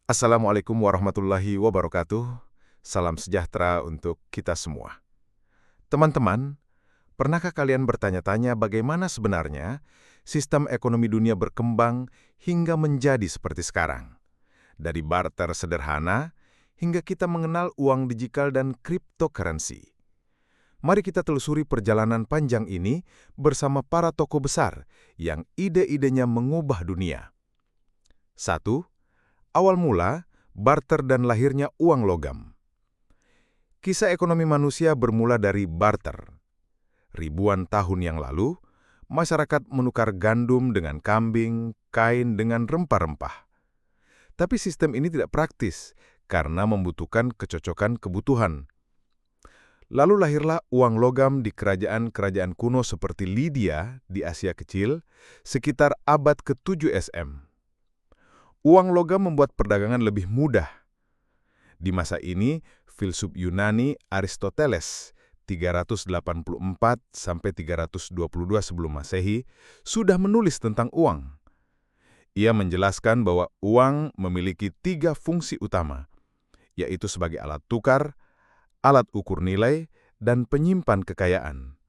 Assalamualaikum warahmatullahi wabarakatuh. Salam sejahtera untuk kita semua. Teman-teman, pernahkah kalian bertanya-tanya bagaimana sebenarnya sistem ekonomi dunia berkembang hingga menjadi seperti sekarang? Dari barter sederhana hingga kita mengenal uang digital dan cryptocurrency. Mari kita telusuri perjalanan panjang ini bersama para tokoh besar yang ide-idenya mengubah dunia. 1. Awal mula, barter dan lahirnya uang logam. Kisah ekonomi manusia bermula dari barter. Ribuan tahun yang lalu, masyarakat menukar gandum dengan kambing, kain dengan rempah-rempah. Tapi sistem ini tidak praktis karena membutuhkan kecocokan kebutuhan. Lalu lahirlah uang logam di kerajaan-kerajaan kuno seperti Lydia di Asia Kecil sekitar abad ke-7 SM. Uang logam membuat perdagangan lebih mudah. Di masa ini, filsuf Yunani Aristoteles 384–322 sebelum Masehi sudah menulis tentang uang. Ia menjelaskan bahwa uang memiliki 3 fungsi utama, yaitu sebagai alat tukar, alat ukur nilai, dan penyimpan kekayaan.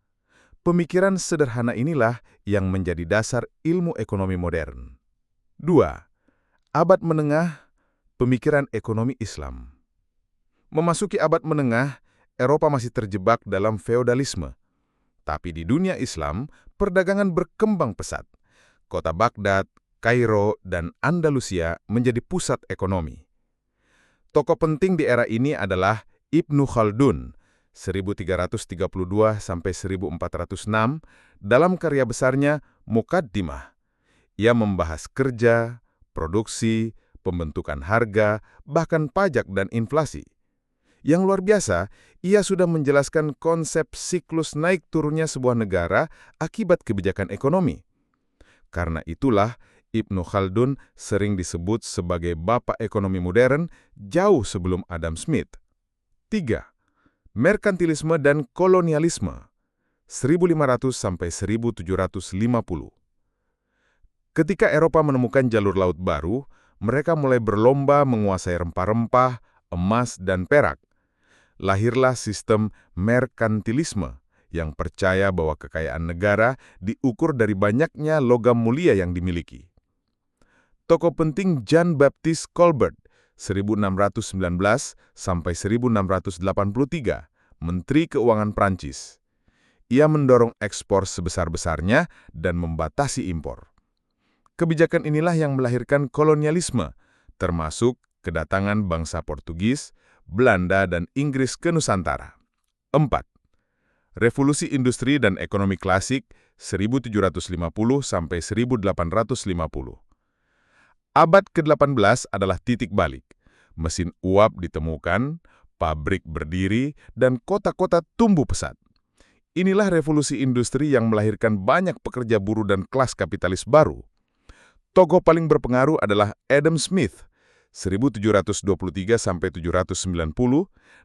Pemikiran sederhana inilah yang menjadi dasar ilmu ekonomi modern. 2. Abad menengah, pemikiran ekonomi Islam. Memasuki abad menengah, Eropa masih terjebak dalam feodalisme. Tapi di dunia Islam, perdagangan berkembang pesat. Kota Baghdad, Kairo, dan Andalusia menjadi pusat ekonomi. Tokoh penting di era ini adalah Ibnu Khaldun, 1332–1406, dalam karya besarnya Muqaddimah. Ia membahas kerja, produksi, pembentukan harga, bahkan pajak dan inflasi. Yang luar biasa, ia sudah menjelaskan konsep siklus naik turunnya sebuah negara akibat kebijakan ekonomi. Karena itulah, Ibnu Khaldun sering disebut sebagai bapak ekonomi modern jauh sebelum Adam Smith. 3. Merkantilisme dan kolonialisme, 1500–1750. Ketika Eropa menemukan jalur laut baru, mereka mulai berlomba menguasai rempah-rempah, emas, dan perak. Lahirlah sistem merkantilisme yang percaya bahwa kekayaan negara diukur dari banyaknya logam mulia yang dimiliki. Tokoh penting Jean Baptiste Colbert, 1619–1683, Menteri Keuangan Prancis. Ia mendorong ekspor sebesar-besarnya dan membatasi impor. Kebijakan inilah yang melahirkan kolonialisme, termasuk kedatangan bangsa Portugis, Belanda, dan Inggris ke Nusantara. 4. Revolusi Industri dan Ekonomi Klasik 1750–1850. Abad ke-18 adalah titik balik. Mesin uap ditemukan, pabrik berdiri, dan kota-kota tumbuh pesat. Inilah revolusi industri yang melahirkan banyak pekerja buruh dan kelas kapitalis baru. Tokoh paling berpengaruh adalah Adam Smith, 1723–1790,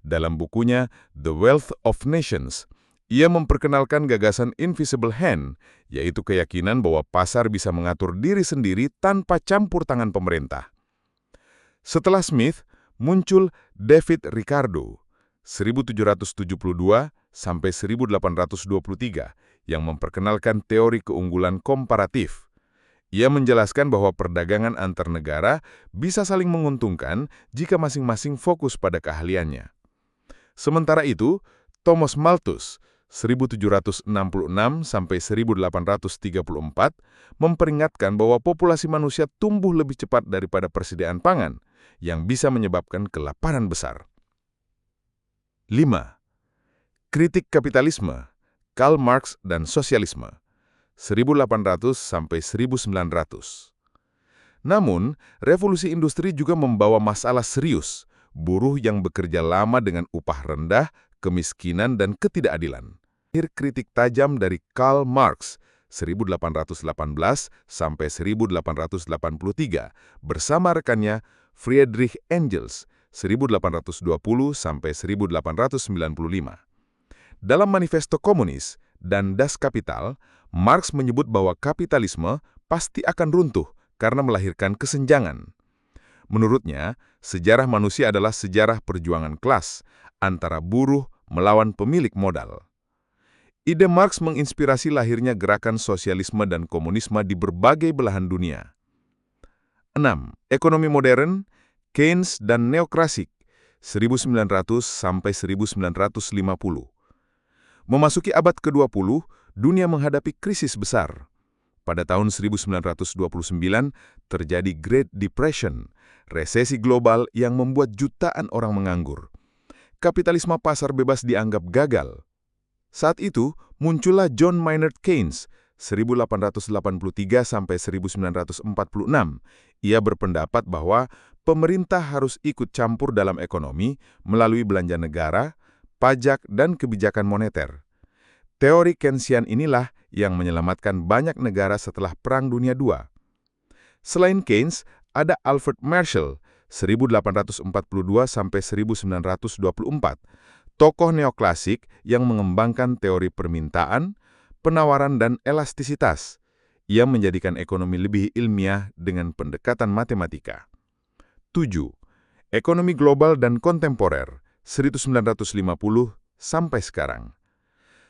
dalam bukunya The Wealth of Nations. Ia memperkenalkan gagasan invisible hand, yaitu keyakinan bahwa pasar bisa mengatur diri sendiri tanpa campur tangan pemerintah. Setelah Smith, muncul David Ricardo, 1772–1823, yang memperkenalkan teori keunggulan komparatif. Ia menjelaskan bahwa perdagangan antar negara bisa saling menguntungkan jika masing-masing fokus pada keahliannya. Sementara itu, Thomas Malthus, 1766–1834, memperingatkan bahwa populasi manusia tumbuh lebih cepat daripada persediaan pangan, yang bisa menyebabkan kelaparan besar. 5. Kritik kapitalisme, Karl Marx dan sosialisme, 1800–1900. Namun, revolusi industri juga membawa masalah serius, buruh yang bekerja lama dengan upah rendah, kemiskinan, dan ketidakadilan. Akhir kritik tajam dari Karl Marx, 1818–1883, bersama rekannya Friedrich Engels, 1820–1895. Dalam Manifesto Komunis dan Das Kapital, Marx menyebut bahwa kapitalisme pasti akan runtuh karena melahirkan kesenjangan. Menurutnya, sejarah manusia adalah sejarah perjuangan kelas antara buruh melawan pemilik modal. Ide Marx menginspirasi lahirnya gerakan sosialisme dan komunisme di berbagai belahan dunia. 6. Ekonomi modern, Keynes dan neoklasik, 1900 sampai 1950. Memasuki abad ke-20, dunia menghadapi krisis besar. Pada tahun 1929, terjadi Great Depression, resesi global yang membuat jutaan orang menganggur. Kapitalisme pasar bebas dianggap gagal. Saat itu, muncullah John Maynard Keynes, 1883 sampai 1946. Ia berpendapat bahwa pemerintah harus ikut campur dalam ekonomi melalui belanja negara, pajak, dan kebijakan moneter. Teori Keynesian inilah yang menyelamatkan banyak negara setelah Perang Dunia II. Selain Keynes, ada Alfred Marshall, 1842 sampai 1924. Tokoh neoklasik yang mengembangkan teori permintaan, penawaran, dan elastisitas. Ia menjadikan ekonomi lebih ilmiah dengan pendekatan matematika. 7. Ekonomi global dan kontemporer, 1950 sampai sekarang.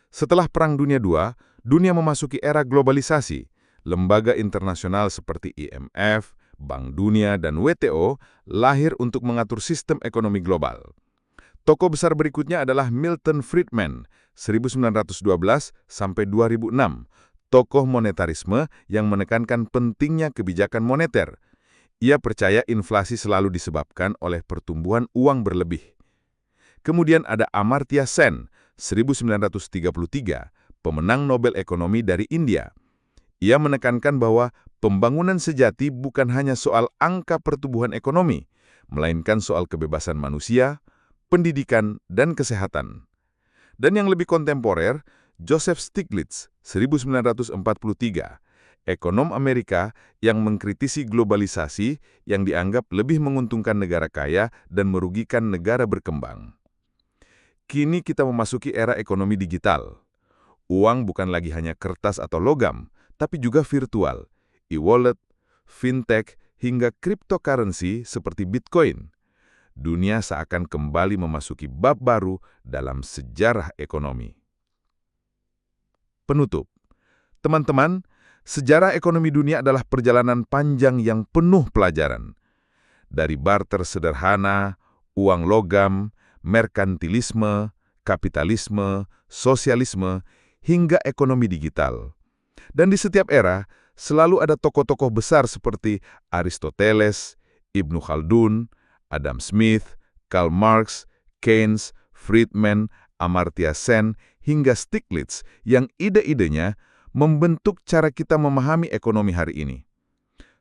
Setelah Perang Dunia II, dunia memasuki era globalisasi. Lembaga internasional seperti IMF, Bank Dunia, dan WTO lahir untuk mengatur sistem ekonomi global. Tokoh besar berikutnya adalah Milton Friedman, 1912 sampai 2006, tokoh monetarisme yang menekankan pentingnya kebijakan moneter. Ia percaya inflasi selalu disebabkan oleh pertumbuhan uang berlebih. Kemudian ada Amartya Sen, 1933, pemenang Nobel Ekonomi dari India. Ia menekankan bahwa pembangunan sejati bukan hanya soal angka pertumbuhan ekonomi, melainkan soal kebebasan manusia, pendidikan, dan kesehatan. Dan yang lebih kontemporer, Joseph Stiglitz, 1943, ekonom Amerika yang mengkritisi globalisasi yang dianggap lebih menguntungkan negara kaya dan merugikan negara berkembang. Kini kita memasuki era ekonomi digital. Uang bukan lagi hanya kertas atau logam, tapi juga virtual, e-wallet, fintech, hingga cryptocurrency seperti Bitcoin. Dunia seakan kembali memasuki bab baru dalam sejarah ekonomi. Penutup. Teman-teman, sejarah ekonomi dunia adalah perjalanan panjang yang penuh pelajaran. Dari barter sederhana, uang logam, merkantilisme, kapitalisme, sosialisme, hingga ekonomi digital. Dan di setiap era, selalu ada tokoh-tokoh besar seperti Aristoteles, Ibnu Khaldun, Adam Smith, Karl Marx, Keynes, Friedman, Amartya Sen, hingga Stiglitz yang ide-idenya membentuk cara kita memahami ekonomi hari ini.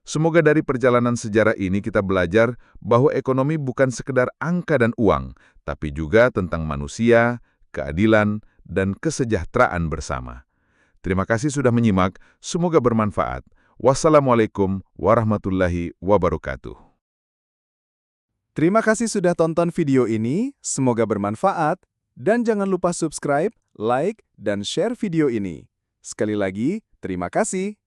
Semoga dari perjalanan sejarah ini kita belajar bahwa ekonomi bukan sekedar angka dan uang, tapi juga tentang manusia, keadilan, dan kesejahteraan bersama. Terima kasih sudah menyimak, semoga bermanfaat. Wassalamualaikum warahmatullahi wabarakatuh. Terima kasih sudah tonton video ini, semoga bermanfaat, dan jangan lupa subscribe, like, dan share video ini. Sekali lagi, terima kasih.